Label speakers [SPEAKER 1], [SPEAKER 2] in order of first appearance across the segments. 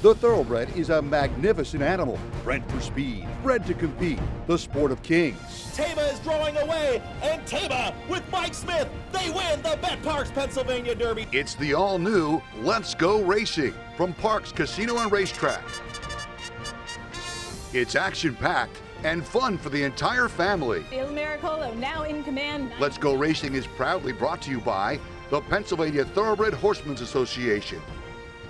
[SPEAKER 1] The thoroughbred is a magnificent animal, bred for speed, bred to compete, the sport of kings.
[SPEAKER 2] Tama is drawing away, and Tama with Mike Smith, they win the Parx Pennsylvania Derby.
[SPEAKER 3] It's the all-new Let's Go Racing from Parx Casino and Racetrack. It's action-packed and fun for the entire family.
[SPEAKER 4] Il Miracolo now in command.
[SPEAKER 3] Let's Go Racing is proudly brought to you by the Pennsylvania Thoroughbred Horsemen's Association.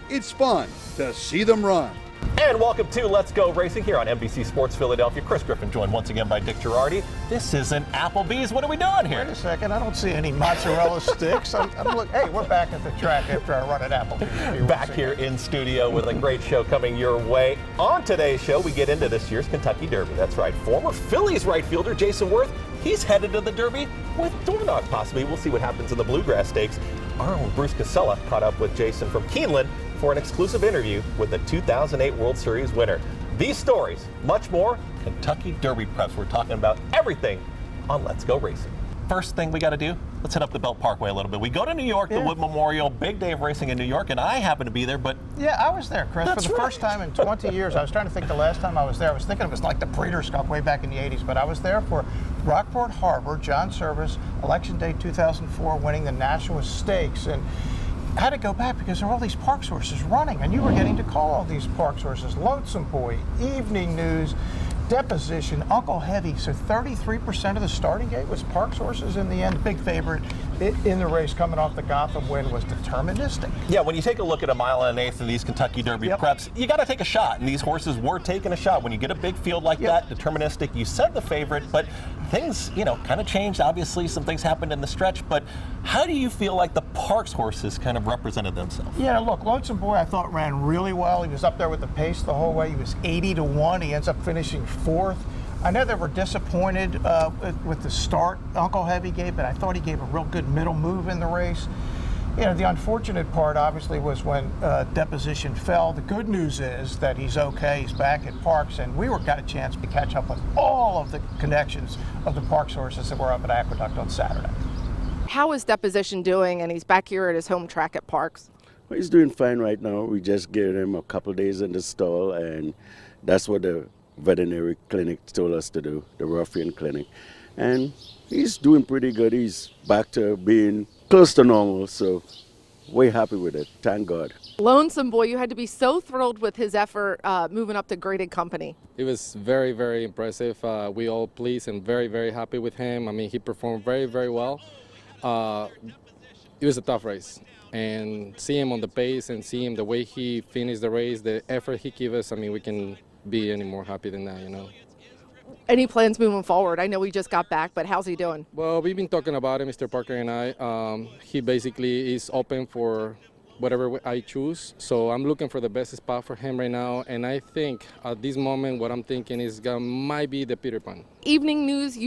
[SPEAKER 1] It's fun to see them run.
[SPEAKER 2] And welcome to Let's Go Racing here on NBC Sports Philadelphia. Chris Griffin joined once again by Dick Jerardi. This isn't Applebee's. What are we doing here?
[SPEAKER 5] Wait a second. I don't see any mozzarella sticks. I'm looking. Hey, we're back at the track after our run at Applebee's.
[SPEAKER 2] Back here in studio with a great show coming your way. On today's show, we get into this year's Kentucky Derby. That's right. Former Phillies right fielder Jayson Werth, he's headed to the Derby with Dornoch possibly. We'll see what happens in the Bluegrass Stakes. Our own Bruce Casella caught up with Jayson from Keeneland for an exclusive interview with the 2008 World Series winner. These stories, much more, Kentucky Derby preps. We're talking about everything on Let's Go Racing. First thing we got to do, let's head up the Belt Parkway a little bit. We go to New York, the Wood Memorial, big day of racing in New York, and I happen to be there, but...
[SPEAKER 5] Yeah, I was there, Chris, for the first time in 20 years. I was trying to think the last time I was there. I was thinking it was like the Breeders' Cup way back in the 80s, but I was there for Rockport Harbor, John Service, Election Day 2004, winning the Nashua Stakes, and I had to go back because there were all these Parx horses running, and you were getting to call all these Parx horses. Lonesome Boy, Evening News, Deposition, Uncle Heavy. So 33% of the starting gate was Parx horses in the end. The big favorite in the race coming off the Gotham win was Deterministic.
[SPEAKER 2] Yeah, when you take a look at a mile and an eighth in these Kentucky Derby preps, you got to take a shot, and these horses were taking a shot. When you get a big field like that, Deterministic, you said the favorite, but things, kind of changed. Obviously, some things happened in the stretch, but how do you feel like the Parx horses kind of represented themselves?
[SPEAKER 5] Yeah, look, Lonesome Boy I thought ran really well. He was up there with the pace the whole way. He was 80-1. He ends up finishing fourth. I know they were disappointed with the start Uncle Heavy gave, but I thought he gave a real good middle move in the race. The unfortunate part obviously was when Deposition fell. The good news is that he's okay. He's back at Parx, and we got a chance to catch up with all of the connections of the Parx horses that were up at Aqueduct on Saturday.
[SPEAKER 6] How is Deposition doing? And he's back here at his home track at Parx.
[SPEAKER 7] Well, he's doing fine right now. We just gave him a couple of days in the stall, and that's what the veterinary clinic told us to do, the Ruffian Clinic. And he's doing pretty good. He's back to being close to normal, so we're happy with it. Thank God.
[SPEAKER 6] Lonesome Boy, you had to be so thrilled with his effort moving up to graded company.
[SPEAKER 8] It was very, very impressive. We all pleased and very, very happy with him. I mean, he performed very, very well. It was a tough race, and see him on the pace and see him the way he finished the race, the effort he gave us, I mean, we can be any more happy than that,
[SPEAKER 6] Any plans moving forward? I know he just got back, but how's he doing?
[SPEAKER 8] Well, we've been talking about it, Mr. Parker and I. He basically is open for whatever I choose, so I'm looking for the best spot for him right now, and I think at this moment what I'm thinking is might be the Peter Pan.
[SPEAKER 6] Evening News,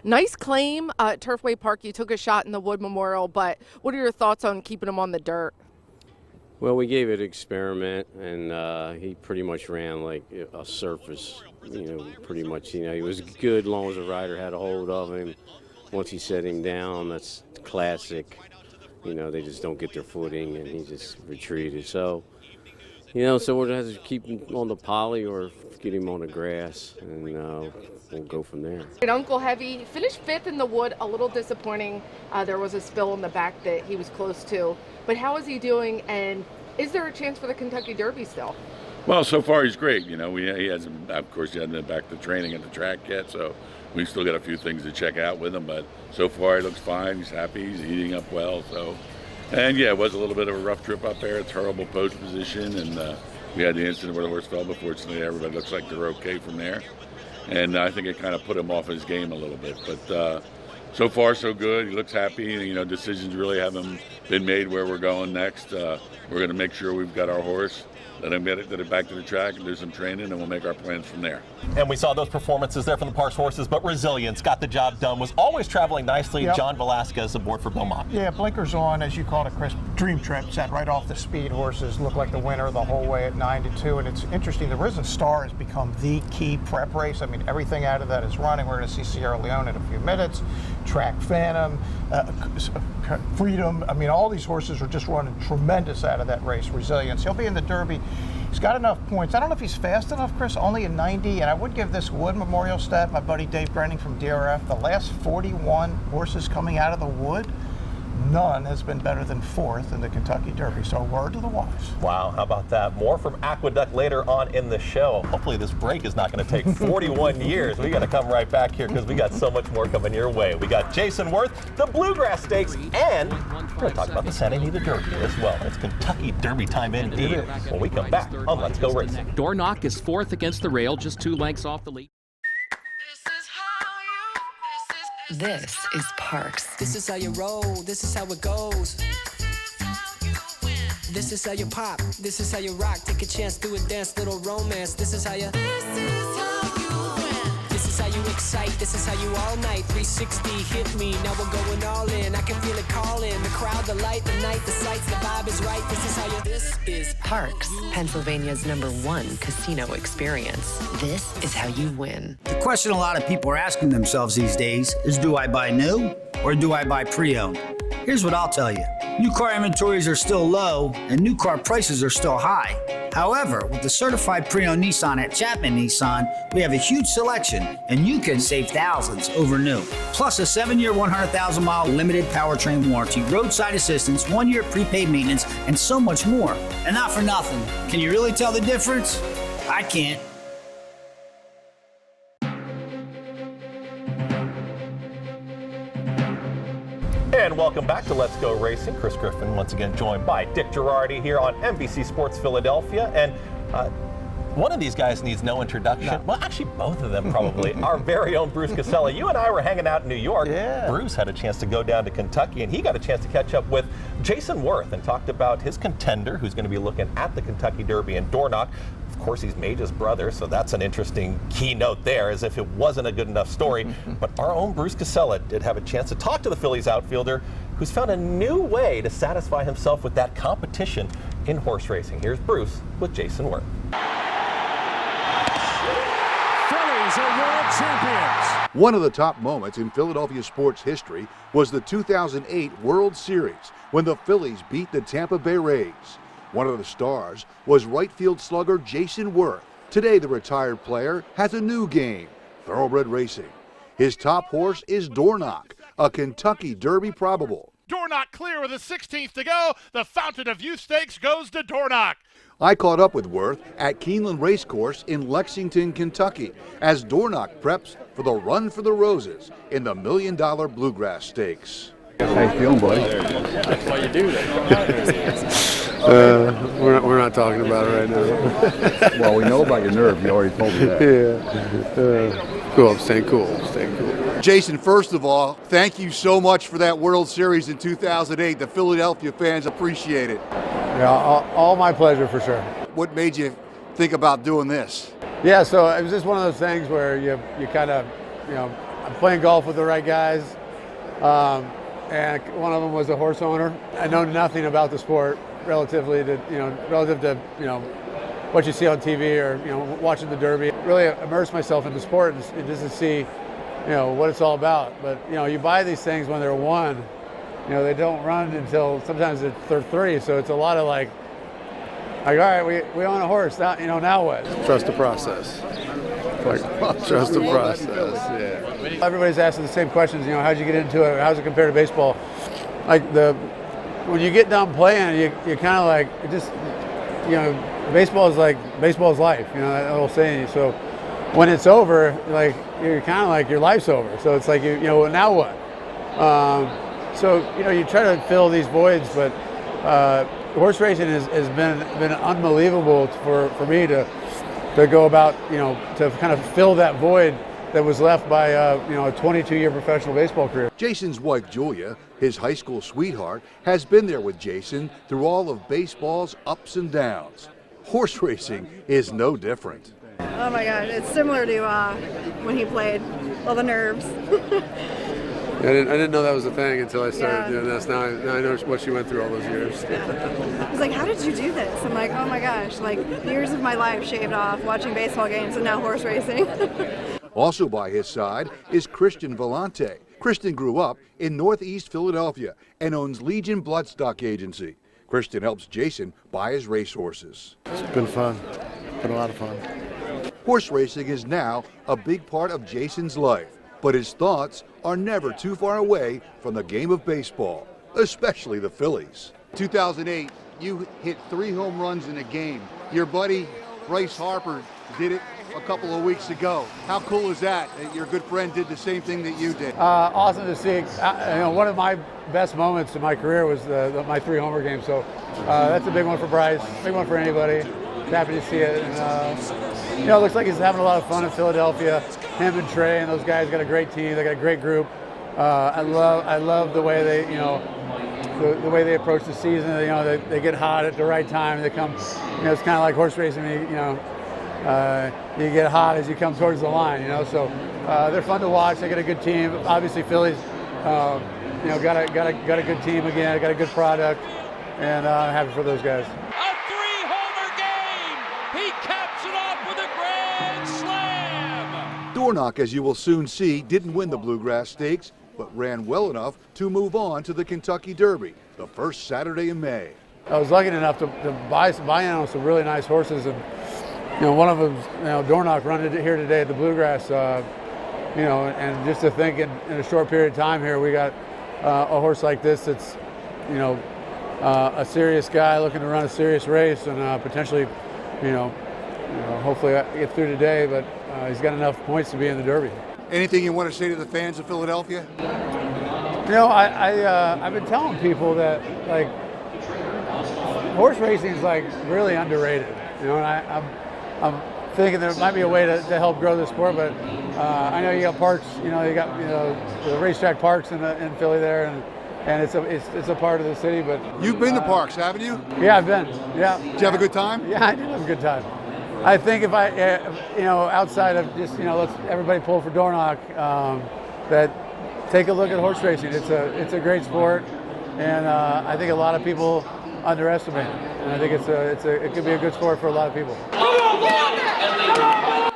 [SPEAKER 6] nice claim at Turfway Park. You took a shot in the Wood Memorial, but what are your thoughts on keeping him on the dirt?
[SPEAKER 9] Well, we gave it an experiment, and he pretty much ran like a surface, pretty much. He was good as long as the rider had a hold of him. Once he set him down, that's classic. They just don't get their footing, and he just retreated. So, so we'll have to keep him on the poly or get him on the grass, and we'll go from there.
[SPEAKER 6] Uncle Heavy finished fifth in the Wood, a little disappointing. There was a spill in the back that he was close to. But how is he doing, and is there a chance for the Kentucky Derby still?
[SPEAKER 10] Well, so far he's great. He hasn't, of course, he hasn't been back to training at the track yet, so we've still got a few things to check out with him. But so far he looks fine. He's happy. He's eating up well. So, and yeah, it was a little bit of a rough trip up there. It's horrible post position, and we had the incident where the horse fell. But fortunately, everybody looks like they're okay from there. And I think it kind of put him off his game a little bit. But so far, so good. He looks happy. Decisions really haven't been made where we're going next. We're going to make sure we've got our horse, let him get it back to the track and do some training, and we'll make our plans from there.
[SPEAKER 2] And we saw those performances there from the Parx horses, but resilience got the job done, was always traveling nicely.
[SPEAKER 5] Yep.
[SPEAKER 2] John Velasquez aboard for Belmont.
[SPEAKER 5] Yeah, blinkers on, as you called it, Chris. Dream Trip set right off the speed. Horses look like the winner the whole way at 9-2, and it's interesting. The Risen Star has become the key prep race. I mean, everything out of that is running. We're going to see Sierra Leone in a few minutes, Track Phantom, Freedom. I mean, all these horses are just running tremendous out of that race. Resilience. He'll be in the Derby He's got enough points. I don't know if he's fast enough, Chris, only a 90, and I would give this Wood Memorial stat, my buddy Dave Brenning from DRF, the last 41 horses coming out of the Wood, none has been better than 4th in the Kentucky Derby. So a word to the wise.
[SPEAKER 2] Wow, how about that? More from Aqueduct later on in the show. Hopefully this break is not going to take 41 years. We got to come right back here because we got so much more coming your way. We got Jayson Werth, the Bluegrass Stakes, and we're going to talk about the Santa Anita Derby as well. It's Kentucky Derby time indeed when we come back on Let's Go Racing.
[SPEAKER 11] Dornoch is 4th against the rail, just 2 lengths off the lead.
[SPEAKER 12] This is Parx.
[SPEAKER 13] This is how you roll, this is how it goes. This is how you pop, this is how you rock. Take a chance, do a dance, little romance. This is how you. This is how you win. This is how you excite, this is how you all night. 360 hit me, now we're going all in. I can feel it calling, the crowd, the light, the night, the sights, the vibe is right. This is how you. This is
[SPEAKER 12] Parx, Pennsylvania's #1 casino experience. This is how you win.
[SPEAKER 14] The question a lot of people are asking themselves these days is, do I buy new or do I buy pre-owned? Here's what I'll tell you. New car inventories are still low and new car prices are still high. However, with the certified pre-owned Nissan at Chapman Nissan, we have a huge selection and you can save thousands over new. Plus a 7-year, 100,000-mile limited powertrain warranty, roadside assistance, 1-year prepaid maintenance, and so much more. And not for nothing. Can you really tell the difference? I can't.
[SPEAKER 2] And welcome back to Let's Go Racing. Chris Griffin once again joined by Dick Jerardi here on NBC Sports Philadelphia. And one of these guys needs no introduction. No. Well, actually, both of them probably. Our very own Bruce Casella. You and I were hanging out in New York.
[SPEAKER 5] Yeah.
[SPEAKER 2] Bruce had a chance to go down to Kentucky, and he got a chance to catch up with Jayson Werth and talked about his contender, who's going to be looking at the Kentucky Derby in Dornoch. Of course, he's Mage's brother, so that's an interesting keynote there, as if it wasn't a good enough story. But our own Bruce Casella did have a chance to talk to the Phillies outfielder, who's found a new way to satisfy himself with that competition in horse racing. Here's Bruce with Jayson Werth.
[SPEAKER 15] Phillies are world champions.
[SPEAKER 1] One of the top moments in Philadelphia sports history was the 2008 World Series when the Phillies beat the Tampa Bay Rays. One of the stars was right field slugger Jayson Werth. Today, the retired player has a new game, thoroughbred racing. His top horse is Dornoch, a Kentucky Derby probable.
[SPEAKER 15] Dornoch clear with a 16th to go. The Fountain of Youth Stakes goes to Dornoch.
[SPEAKER 1] I caught up with Werth at Keeneland Racecourse in Lexington, Kentucky, as Dornoch preps for the Run for the Roses in the $1 Million Bluegrass Stakes.
[SPEAKER 16] How you feeling, buddy?
[SPEAKER 9] That's why you do that.
[SPEAKER 16] We're not talking about it right now. Well, we know about your nerve. You already told me that. Yeah. Cool. I'm staying cool.
[SPEAKER 1] Jayson, first of all, thank you so much for that World Series in 2008. The Philadelphia fans appreciate it.
[SPEAKER 16] Yeah, all my pleasure for sure.
[SPEAKER 1] What made you think about doing this?
[SPEAKER 16] Yeah, so it was just one of those things where you kind of, I'm playing golf with the right guys. And one of them was a horse owner. I know nothing about the sport relative to what you see on TV or watching the Derby. Really immerse myself in the sport and just to see what it's all about. But you buy these things when they're won. They don't run until sometimes they're 3. So it's a lot of like all right, we own a horse. Now what? Trust the process. Trust the process. Yeah.
[SPEAKER 5] Everybody's asking the same questions. How'd you get into it? How's it compare to baseball? When you get done playing, you kind of like it just baseball's life. That old saying. So when it's over, you're kind of like your life's over. So it's like now what? So you try to fill these voids, but horse racing has been unbelievable for me to go about to kind of fill that void that was left by a 22-year professional baseball career.
[SPEAKER 1] Jayson's wife Julia, his high school sweetheart, has been there with Jayson through all of baseball's ups and downs. Horse racing is no different.
[SPEAKER 17] Oh my God, it's similar to when he played. All the nerves.
[SPEAKER 16] I didn't know that was a thing until I started doing this. Now I know what she went through all those years.
[SPEAKER 17] I was like, how did you do this? I'm like, oh my gosh, years of my life shaved off watching baseball games and now horse racing.
[SPEAKER 1] Also by his side is Christian Vellante. Kristen grew up in Northeast Philadelphia and owns Legion Bloodstock Agency. Kristen helps Jayson buy his racehorses.
[SPEAKER 18] It's been fun. Been a lot of fun.
[SPEAKER 1] Horse racing is now a big part of Jayson's life, but his thoughts are never too far away from the game of baseball, especially the Phillies.
[SPEAKER 3] 2008, you hit 3 home runs in a game. Your buddy Bryce Harper did it a couple of weeks ago. How cool is that your good friend did the same thing that you did?
[SPEAKER 16] Awesome to see. One of my best moments in my career was my 3 homer games. So that's a big one for Bryce, big one for anybody. Happy to see it. And, it looks like he's having a lot of fun in Philadelphia. Him and Trey and those guys got a great team. They got a great group. I love the way they, the way they approach the season. They get hot at the right time. They come, it's kind of like horse racing. You get hot as you come towards the line. So they're fun to watch. They got a good team. Obviously, Phillies, got a good team again. Got a good product, and I'm happy for those guys.
[SPEAKER 1] Dornoch, as you will soon see, didn't win the Bluegrass Stakes, but ran well enough to move on to the Kentucky Derby, the first Saturday in May.
[SPEAKER 16] I was lucky enough to buy in on some really nice horses, and one of them, Dornoch, running here today at the Bluegrass. And just to think in a short period of time here, we got a horse like this that's, a serious guy looking to run a serious race and potentially, hopefully get through today, but he's got enough points to be in the Derby.
[SPEAKER 3] Anything you want to say to the fans of Philadelphia?
[SPEAKER 16] I've been telling people that horse racing is really underrated. And I'm thinking there might be a way to help grow the sport, but I know you got Parx. You got the racetrack Parx in Philly there, and it's a part of the city. But
[SPEAKER 3] you've been to Parx, haven't you?
[SPEAKER 16] Yeah, I've been. Yeah.
[SPEAKER 3] Did you have a good time?
[SPEAKER 16] Yeah, I did have a good time. I think if I, outside of just, let's everybody pull for Dornoch, that take a look at horse racing. It's a great sport, and I think a lot of people underestimate it. And I think it could be a good sport for a lot of people.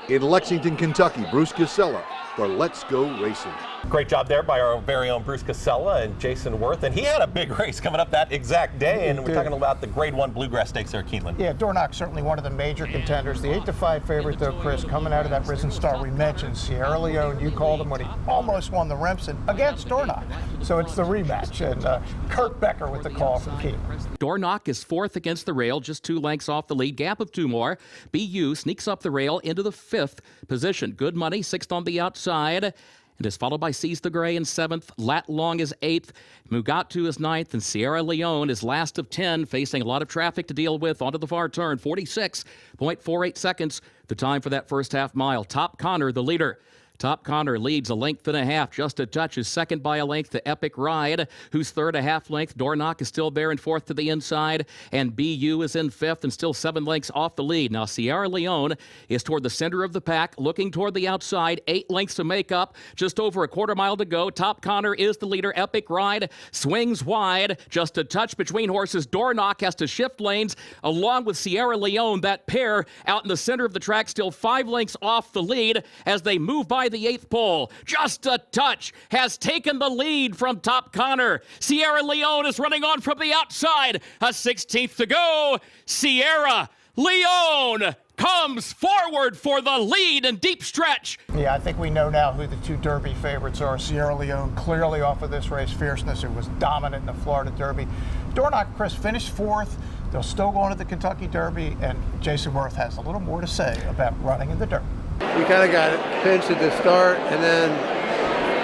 [SPEAKER 1] In Lexington, Kentucky, Bruce Casella for Let's Go Racing.
[SPEAKER 2] Great job there by our very own Bruce Casella and Jayson Werth. And he had a big race coming up that exact day. And we're talking about the Grade 1 Bluegrass Stakes there at Keeneland.
[SPEAKER 5] Yeah, Dornoch certainly one of the major contenders. The 8-5 favorite, though, Chris, coming out of that Risen Star we mentioned. Sierra Leone, you called him when he almost won the Remsen against Dornoch. So it's the rematch. And Kurt Becker with the call from Keeneland.
[SPEAKER 11] Dornoch is 4th against the rail, just 2 lengths off the lead. Gap of 2 more. BU sneaks up the rail into the 5th position. Good money, 6th on the outside. And is followed by Seize the Gray in 7th, Lat Long is 8th, Mugatu is 9th, and Sierra Leone is last of 10, facing a lot of traffic to deal with onto the far turn. 46.48 seconds, the time for that first half mile. Top Connor, the leader. Top Connor leads a length and a half, just a touch, is second by a length to Epic Ride, who's third a half length. Dornoch is still there in 4th to the inside, and BU is in 5th and still 7 lengths off the lead. Now Sierra Leone is toward the center of the pack, looking toward the outside, 8 lengths to make up, just over a quarter mile to go. Top Connor is the leader. Epic Ride swings wide, just a touch between horses. Dornoch has to shift lanes along with Sierra Leone. That pair out in the center of the track, still 5 lengths off the lead as they move by the 8th pole. Just a touch has taken the lead from Top Connor. Sierra Leone is running on from the outside. A 16th to go. Sierra Leone comes forward for the lead and deep stretch.
[SPEAKER 5] Yeah, I think we know now who the 2 Derby favorites are. Sierra Leone clearly off of this race fierceness. It was dominant in the Florida Derby. Dornoch, Chris, finished 4th. They'll still go into the Kentucky Derby, and Jayson Werth has a little more to say about running in the Derby.
[SPEAKER 16] We kind of got pinched at the start, and then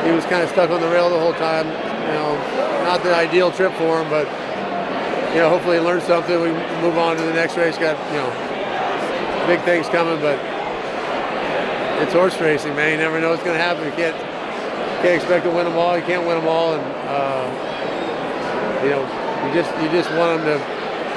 [SPEAKER 16] he was kind of stuck on the rail the whole time. Not the ideal trip for him, but hopefully he learned something. We move on to the next race. Got big things coming, but it's horse racing, man. You never know what's going to happen. You can't expect to win them all. You can't win them all, and you just want them to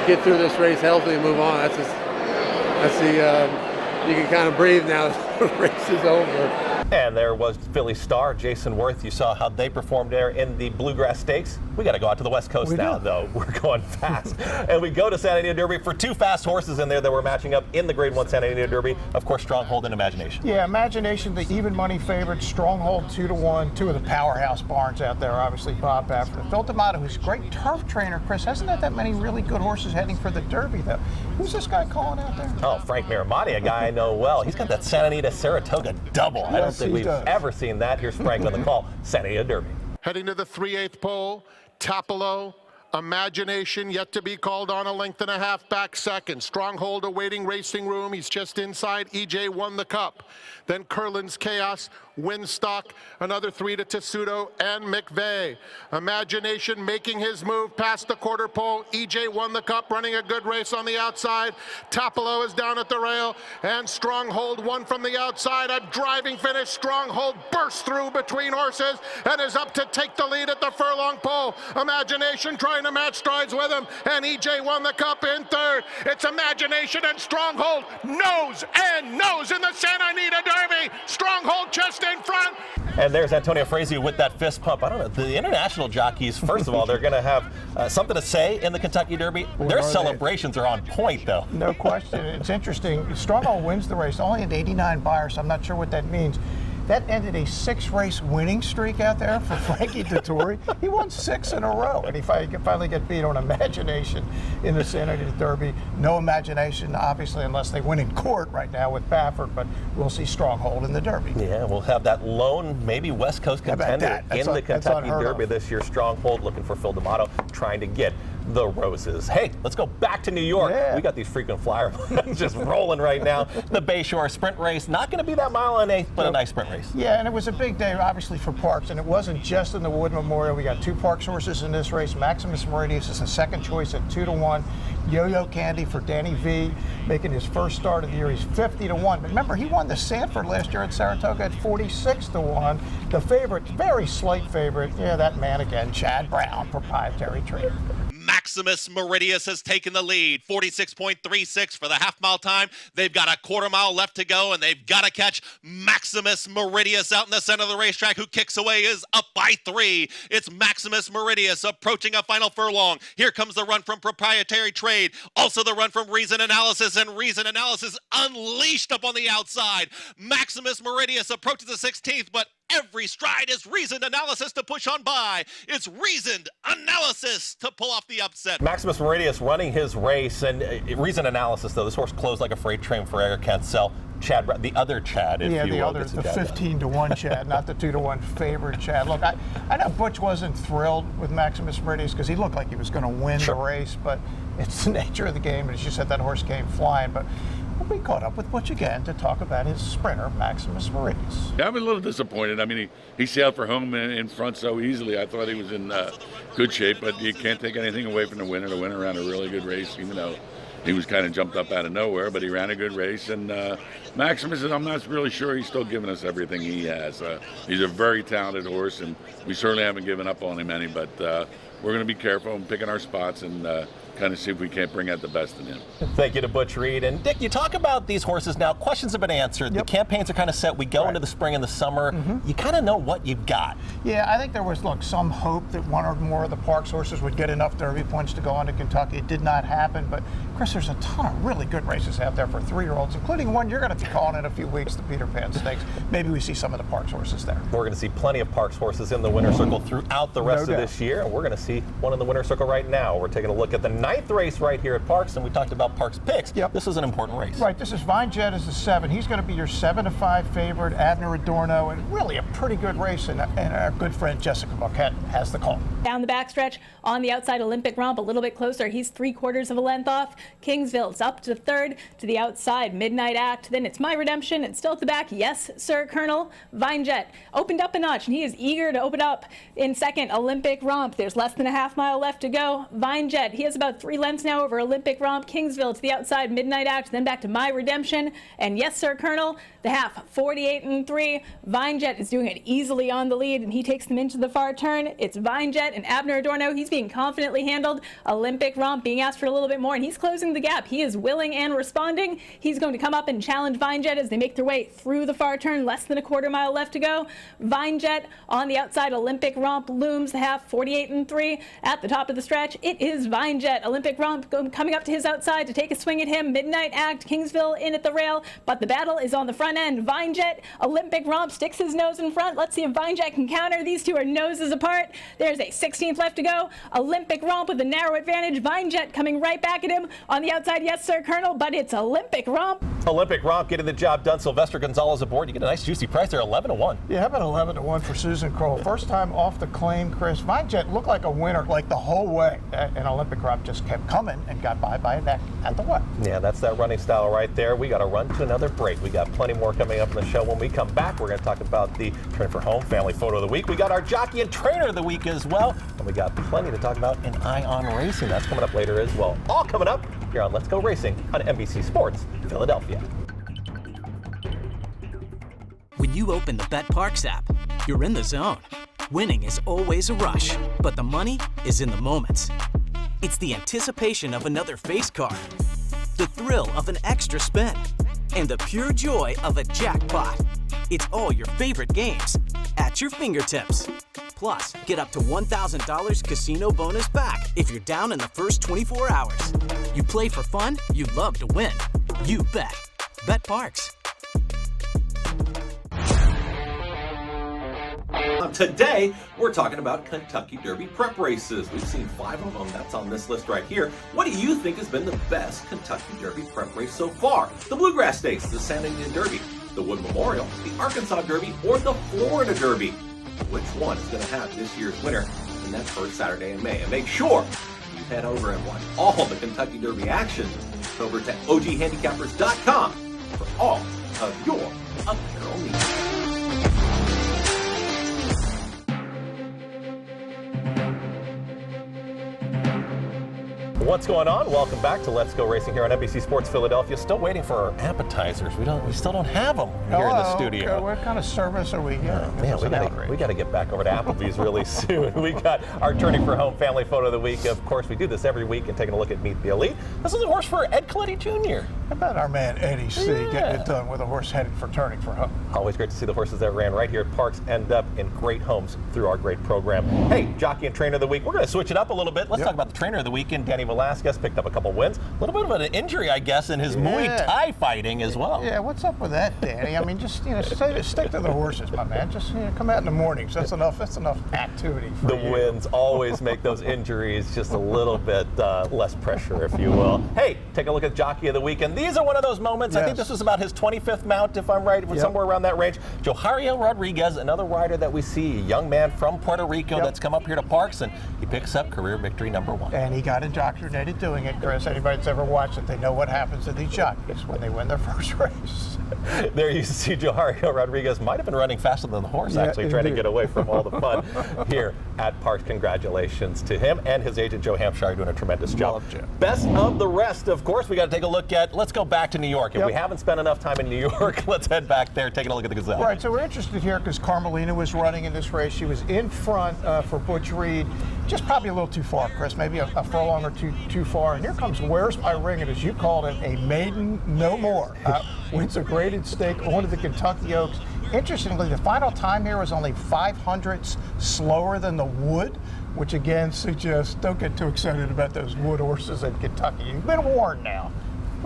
[SPEAKER 16] get through this race healthy and move on. That's the you can kind of breathe now that the race is over.
[SPEAKER 2] And there was Philly star Jayson Werth. You saw how they performed there in the Bluegrass Stakes. We got to go out to the West Coast now, though. We're going fast. And we go to Santa Anita Derby for two fast horses in there that were matching up in the Grade 1 Santa Anita Derby. Of course, Stronghold and Imagination.
[SPEAKER 5] Yeah, Imagination, the even money favorite. Stronghold 2-1. Two of the powerhouse barns out there, obviously Bob Baffert. Phil D'Amato, who's a great turf trainer. Chris, hasn't had that many really good horses heading for the Derby, though. Who's this guy calling out there?
[SPEAKER 2] Oh, Frank Miramati, a guy I know well. He's got that Santa Anita Saratoga double. I don't think we've ever seen that. Here's Frank on the call. Santa Anita Derby.
[SPEAKER 19] Heading to the 3/8 pole, Tapalo, Imagination yet to be called on, a length and a half back second. Stronghold awaiting racing room. He's just inside. EJ Won the Cup. Then Curlin's Chaos, Winstock, another 3 to Tessuto and McVeigh. Imagination making his move past the quarter pole. EJ Won the Cup, running a good race on the outside. Tapalo is down at the rail, and Stronghold won from the outside. A driving finish. Stronghold bursts through between horses and is up to take the lead at the furlong pole. Imagination trying to match strides with him, and EJ Won the Cup in third. It's Imagination and Stronghold nose and nose in the Santa Anita Derby. Stronghold just in front.
[SPEAKER 2] And there's Antonio Frazio with that fist pump. I don't know, the international jockeys, first of all, they're going to have something to say in the Kentucky Derby. Their celebrations are on point, though.
[SPEAKER 5] No question. It's interesting. Stronghold wins the race, only at 89 buyers, so I'm not sure what that means. That ended a 6-race winning streak out there for Frankie Dettori. He won 6 in a row, and he finally get beat on Imagination in the Santa Anita Derby. No Imagination, obviously, unless they win in court right now with Baffert, but we'll see Stronghold in the Derby.
[SPEAKER 2] Yeah, we'll have that lone, maybe West Coast contender in the Kentucky Derby this year. Stronghold looking for Phil D'Amato, trying to get the roses. Hey, let's go back to New York.
[SPEAKER 5] Yeah.
[SPEAKER 2] We got these frequent flyer just rolling right now. The Bayshore Sprint Race, not going to be that mile and eighth, but a nice sprint race.
[SPEAKER 5] Yeah, and it was a big day, obviously, for Parx, and it wasn't just in the Wood Memorial. We got 2 Parx horses in this race. Maximus Meridius is the second choice at 2-1. Yo-Yo Candy for Danny V, making his first start of the year. He's 50-1. But remember, he won the Sanford last year at Saratoga at 46-1. The favorite, very slight favorite, yeah, that man again, Chad Brown, proprietary trainer.
[SPEAKER 20] Maximus Meridius has taken the lead, 46.36 for the half-mile time. They've got a quarter mile left to go, and they've got to catch Maximus Meridius out in the center of the racetrack, who kicks away, is up by 3. It's Maximus Meridius approaching a final furlong. Here comes the run from Proprietary Trade, also the run from Reason Analysis, and Reason Analysis unleashed up on the outside. Maximus Meridius approaches the 16th, but every stride is Reasoned Analysis to push on by. It's Reasoned Analysis to pull off the upset.
[SPEAKER 2] Maximus Meridius running his race, and Reasoned Analysis, though, this horse closed like a freight train for Eric Cancel. Chad, the other Chad, if you will.
[SPEAKER 5] The 15-1 Chad, not the 2-1 favorite Chad. Look, I know Butch wasn't thrilled with Maximus Meridius because he looked like he was going to win the race, but it's the nature of the game, and as you said, that horse came flying. But we caught up with Butch again to talk about his sprinter, Maximus Meridius.
[SPEAKER 10] Yeah, I'm a little disappointed. I mean, he sailed for home in front so easily. I thought he was in good shape, but you can't take anything away from the winner. The winner ran a really good race, even though he was kind of jumped up out of nowhere, but he ran a good race. And Maximus, I'm not really sure he's still giving us everything he has. He's a very talented horse, and we certainly haven't given up on him any, but we're going to be careful and picking our spots and kind of see if we can't bring out the best in him.
[SPEAKER 2] Thank you to Butch Reed. And Dick, you talk about these horses now. Questions have been answered. The campaigns are kind of set. We go into the spring and the summer. You kind of know what you've got.
[SPEAKER 5] Yeah, I think there was, some hope that one or more of the Parx horses would get enough Derby points to go on to Kentucky. It did not happen, but Chris, there's a ton of really good races out there for 3-year-olds, including one you're going to be calling in a few weeks, the Peter Pan Stakes. Maybe we see some of the Parx horses there.
[SPEAKER 2] We're going to see plenty of Parx horses in the winner's circle throughout the rest of this year, and we're going to see one in the winner's circle right now. We're taking a look at the 9th race right here at Parx, and we talked about Parx picks. This is an important race.
[SPEAKER 5] Right, this is Vine Jet is the 7. He's going to be your 7-5 favorite. Abner Adorno, and really a pretty good race, and our good friend Jessica Marquette has the call.
[SPEAKER 4] Down the backstretch, on the outside, Olympic Romp, a little bit closer. He's 3/4 of a length off. Kingsville's up to 3rd, to the outside, Midnight Act. Then it's My Redemption, and still at the back, Yes, Sir Colonel. Vine Jet opened up a notch, and he is eager to open up in 2nd. Olympic Romp. There's less than a half mile left to go. Vinejet, he has about 3 lengths now over Olympic Romp. Kingsville to the outside, Midnight Act, then back to My Redemption. And yes, sir, Colonel, the half, 48-3. Vinejet is doing it easily on the lead, and he takes them into the far turn. It's Vinejet and Abner Dornoch. He's being confidently handled. Olympic Romp being asked for a little bit more, and he's closing the gap. He is willing and responding. He's going to come up and challenge Vinejet as they make their way through the far turn. Less than a quarter mile left to go. Vinejet on the outside. Olympic Romp looms the half, 48-3. At the top of the stretch, it is Vinejet. Olympic Romp coming up to his outside to take a swing at him. Midnight Act, Kingsville in at the rail, but the battle is on the front end. Vinejet, Olympic Romp sticks his nose in front. Let's see if Vinejet can counter. These two are noses apart. There's a 16th left to go. Olympic Romp with a narrow advantage. Vinejet coming right back at him on the outside. Yes, sir, Colonel, but it's Olympic Romp.
[SPEAKER 2] Olympic Romp getting the job done. Sylvester Gonzalez aboard. You get a nice juicy price there, 11-1.
[SPEAKER 5] Yeah, how about 11-1 for Susan Kroll? First time off the claim, Chris. Vinejet looked like a winner like the whole way, and Olympic Romp just kept coming and got by a neck at the what?
[SPEAKER 2] Yeah, that's that running style right there. We got to run to another break. We got plenty more coming up in the show. When we come back, we're going to talk about the Train for Home Family Photo of the Week. We got our Jockey and Trainer of the Week as well, and we got plenty to talk about in Ion Racing. That's coming up later as well. All coming up here on Let's Go Racing on NBC Sports Philadelphia.
[SPEAKER 21] When you open the Parx app, you're in the zone. Winning is always a rush, but the money is in the moments. It's the anticipation of another face card, the thrill of an extra spin, and the pure joy of a jackpot. It's all your favorite games at your fingertips. Plus, get up to $1,000 casino bonus back if you're down in the first 24 hours. You play for fun, you love to win. You bet. Parx.
[SPEAKER 2] Today, we're talking about Kentucky Derby prep races. We've seen 5 of them. That's on this list right here. What do you think has been the best Kentucky Derby prep race so far? The Bluegrass Stakes, the San Indian Derby, the Wood Memorial, the Arkansas Derby, or the Florida Derby? Which one is going to have this year's winner in that first Saturday in May? And make sure you head over and watch all the Kentucky Derby action over to oghandicappers.com for all of your apparel needs. What's going on? Welcome back to Let's Go Racing here on NBC Sports Philadelphia. Still waiting for our appetizers. We still don't have them here in the studio.
[SPEAKER 5] Okay, what kind of service are we here?
[SPEAKER 2] Man, we got to get back over to Applebee's really soon. We got our Turning for Home Family Photo of the Week. Of course, we do this every week and taking a look at Meet the Elite. This is a horse for Ed Coletti Jr.
[SPEAKER 5] How about our man Eddie C. getting it done with a horse headed for Turning for Home?
[SPEAKER 2] Always great to see the horses that ran right here at Parx end up in great homes through our great program. Hey, Jockey and Trainer of the Week. We're going to switch it up a little bit. Let's talk about the Trainer of the Weekend. Danny Velasquez picked up a couple wins. A little bit of an injury, I guess, in his Muay Thai fighting as well.
[SPEAKER 5] Yeah, what's up with that, Danny? I mean, just stick to the horses, my man. Just come out in the mornings. That's enough activity for
[SPEAKER 2] you. The wins always make those injuries just a little bit less pressure, if you will. Hey, take a look at Jockey of the Weekend. These are one of those moments. Yes. I think this was about his 25th mount, if I'm right, somewhere around that range. Johario Rodriguez, another rider that we see, a young man from Puerto Rico that's come up here to Parx, and he picks up career victory #1.
[SPEAKER 5] And he got indoctrinated doing it, Chris. Anybody that's ever watched it, they know what happens to these jockeys when they win their first race.
[SPEAKER 2] There you see Johario Rodriguez might have been running faster than the horse, actually, trying to get away from all the fun here at Parx. Congratulations to him and his agent, Joe Hampshire, doing a tremendous job. Best of the rest, of course, we got to take a look at, let's go back to New York. If we haven't spent enough time in New York, let's head back there, taking a look at the Gazelle.
[SPEAKER 5] Right, so we're interested here because Carmelina was running in this race. She was in front for Butch Reed. Just probably a little too far, Chris, maybe a furlong or too far. And here comes Where's My Ring, and as you called it, a maiden no more. Wins a graded stake onto the Kentucky Oaks. Interestingly, the final time here was only 0.05 slower than the Wood, which again suggests don't get too excited about those Wood horses in Kentucky. You've been warned now.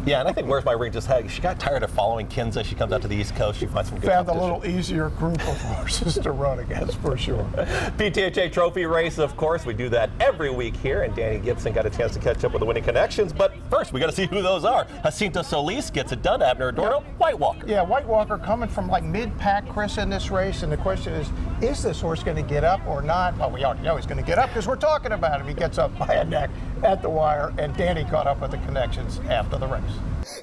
[SPEAKER 2] Yeah, and I think Where's My Ring she got tired of following Kinza. She comes out to the East Coast. She finds some good
[SPEAKER 5] Found a little easier group of horses to run against, for sure.
[SPEAKER 2] PTHA Trophy race, of course. We do that every week here, and Danny Gibson got a chance to catch up with the winning connections. But first, we got to see who those are. Jacinto Solis gets it done. Abner Dornoch, White Walker.
[SPEAKER 5] Yeah, White Walker coming from like mid-pack, Chris, in this race. And the question is this horse going to get up or not? Well, we already know he's going to get up because we're talking about him. He gets up by a neck at the wire, and Danny caught up with the connections after the race.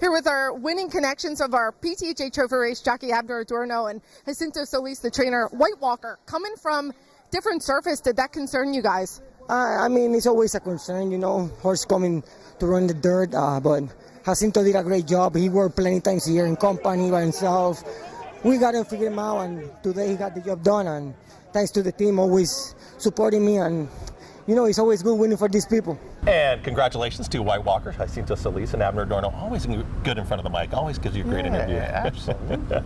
[SPEAKER 6] Here with our winning connections of our PTHA Trophy race, jockey Abner Dornoch and Jacinto Solis, the trainer. White Walker, coming from different surface, did that concern you guys?
[SPEAKER 7] I mean, it's always a concern, you know, horse coming to run the dirt, but Jacinto did a great job. He worked plenty times here in company by himself. We got to figure him out, and today he got the job done, and thanks to the team always supporting me, and you know, it's always good winning for these people.
[SPEAKER 2] And congratulations to White Walker, Jacinto Solis, and Abner Dornoch. Always good in front of the mic. Always gives you a great interview.
[SPEAKER 5] Absolutely.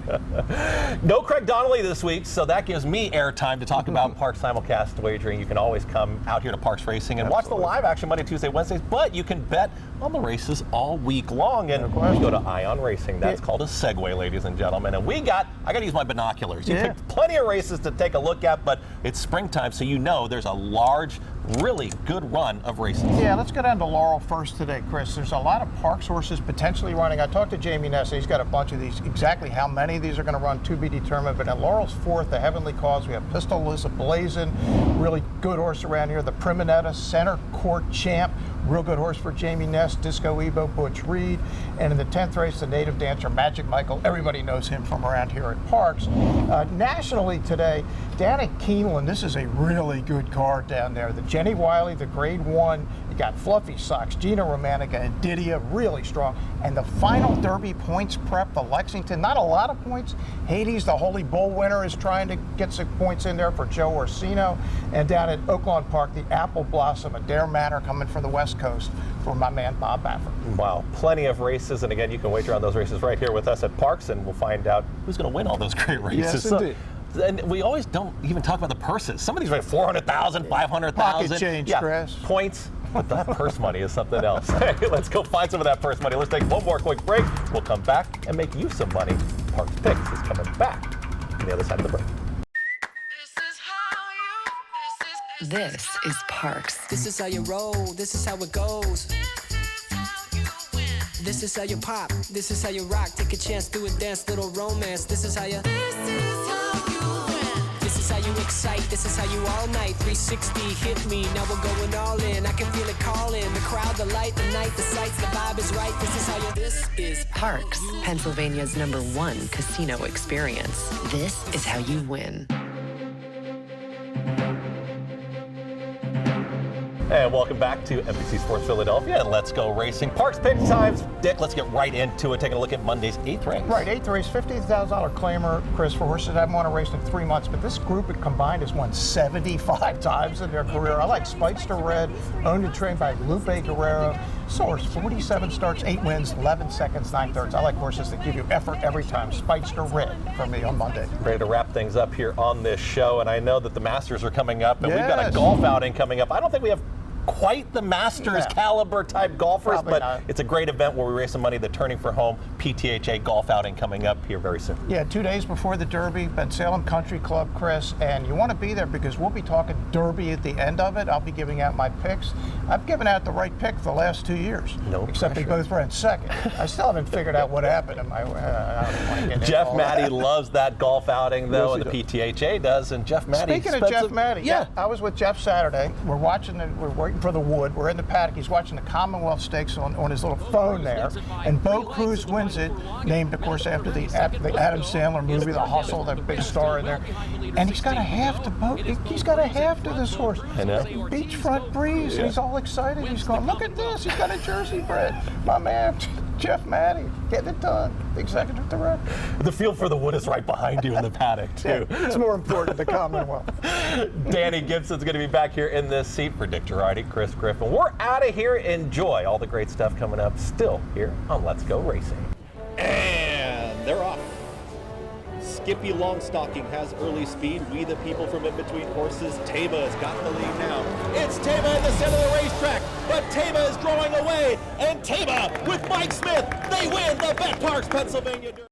[SPEAKER 2] No Craig Donnelly this week, so that gives me airtime to talk about Parx simulcast wagering. You can always come out here to Parx Racing and watch the live action Monday, Tuesday, Wednesdays, but you can bet on the races all week long. And you go to Ion Racing. That's called a Segway, ladies and gentlemen. And I got to use my binoculars. You picked plenty of races to take a look at, but it's springtime, so you know there's a large, really good run of races.
[SPEAKER 5] Yeah, let's go down to Laurel first today, Chris. There's a lot of Parx horses potentially running. I talked to Jamie Ness, he's got a bunch of these. Exactly how many of these are going to run to be determined, but at Laurel's fourth, the Heavenly Cause, we have Pistol Liz Blazin', really good horse around here. The Priminetta, Center Court Champ, real good horse for Jamie Ness, Disco Ebo, Butch Reed. And in the 10th race, the native dancer, Magic Michael. Everybody knows him from around here at Parx. Nationally today, down at Keeneland, this is a really good card down there. The Jenny Wiley, the Grade 1, you got Fluffy Socks, Gina Romanica, and Didia, really strong. And the final Derby points prep, the Lexington, not a lot of points. Hades, the Holy Bull winner, is trying to get some points in there for Joe Orsino. And down at Oaklawn Park, the Apple Blossom, Adair Manor coming from the West Coast for my man Bob Baffert.
[SPEAKER 2] Wow, plenty of races. And again, you can wager on those races right here with us at Parx, and we'll find out who's going to win all those great races.
[SPEAKER 5] Yes, indeed.
[SPEAKER 2] And we always don't even talk about the purses. Some of these are like 400,000, 500,000.
[SPEAKER 5] Pocket change, Chris.
[SPEAKER 2] Points. But that purse money is something else. Hey, let's go find some of that purse money. Let's take one more quick break. We'll come back and make you some money. Parx Picks is coming back on the other side of the break.
[SPEAKER 12] This is Parx.
[SPEAKER 13] This is how you roll, this is how it goes. This is how you pop, this is how you rock. Take a chance, do a dance, little romance. This is how you. This is how you excite, this is how you all night. 360 hit me, now we're going all in. I can feel it calling, the crowd, the light, the night, the sights, the vibe is right. This is how you. This is
[SPEAKER 12] Parx, Pennsylvania's #1 casino experience. This is how you win.
[SPEAKER 2] And welcome back to NBC Sports Philadelphia and Let's Go Racing. Parx Pick times. Dick, let's get right into it. Taking a look at Monday's 8th race.
[SPEAKER 5] Right, 8th race, $50,000 claimer, Chris, for horses that haven't won a race in 3 months. But this group combined has won 75 times in their career. I like Speightster Red, owned and trained by Lupe Guerrero. Source, 47 starts, 8 wins, 11 seconds, 9/3. I like horses that give you effort every time. Speightster Red for me on Monday.
[SPEAKER 2] Ready to wrap things up here on this show. And I know that the Masters are coming up, and we've got a golf outing coming up. I don't think we have quite the Masters caliber type golfers,
[SPEAKER 5] Probably
[SPEAKER 2] but
[SPEAKER 5] not.
[SPEAKER 2] it's a great event where we raise some money. The Turning for Home PTHA golf outing coming up here very soon.
[SPEAKER 5] Yeah, 2 days before the Derby, Ben Salem Country Club, Chris, and you want to be there because we'll be talking Derby at the end of it. I'll be giving out my picks. I've given out the right pick the last 2 years.
[SPEAKER 2] No
[SPEAKER 5] except
[SPEAKER 2] pressure.
[SPEAKER 5] they both ran second. I still haven't figured out what happened in my. I don't want to get into
[SPEAKER 2] Jeff
[SPEAKER 5] all
[SPEAKER 2] Matty
[SPEAKER 5] that.
[SPEAKER 2] loves that golf outing, though,
[SPEAKER 5] Yes,
[SPEAKER 2] and
[SPEAKER 5] he
[SPEAKER 2] the PTHA does. And Jeff Matty.
[SPEAKER 5] Speaking of Jeff Matty,
[SPEAKER 2] yeah,
[SPEAKER 5] I was with Jeff Saturday. We're waiting for the wood. We're in the paddock. He's watching the Commonwealth Stakes on his little phone there, and Bo Cruz wins it, named of course after the Adam Sandler movie, The Hustle, that big star in there. And he's got a half to boat. He's got a half to this horse.
[SPEAKER 2] I know.
[SPEAKER 5] Beachfront Breeze.
[SPEAKER 2] Yeah.
[SPEAKER 5] He's all excited. He's going, look at this. He's got a Jersey bred. My man, Jeff Matty, getting it done. The executive director.
[SPEAKER 2] The field for the wood is right behind you in the paddock, too.
[SPEAKER 5] Yeah, it's more important than the Commonwealth.
[SPEAKER 2] Danny Gibson's going to be back here in this seat for Dick Jerardi, Chris Griffin. We're out of here. Enjoy all the great stuff coming up still here on Let's Go Racing.
[SPEAKER 22] And they're off. Skippy Longstocking has early speed. We the people from in between horses. Taba has got the lead now. It's Taba in the center of the racetrack, but Taba is drawing away. And Taba with Mike Smith, they win the Bet Parx Pennsylvania Derby.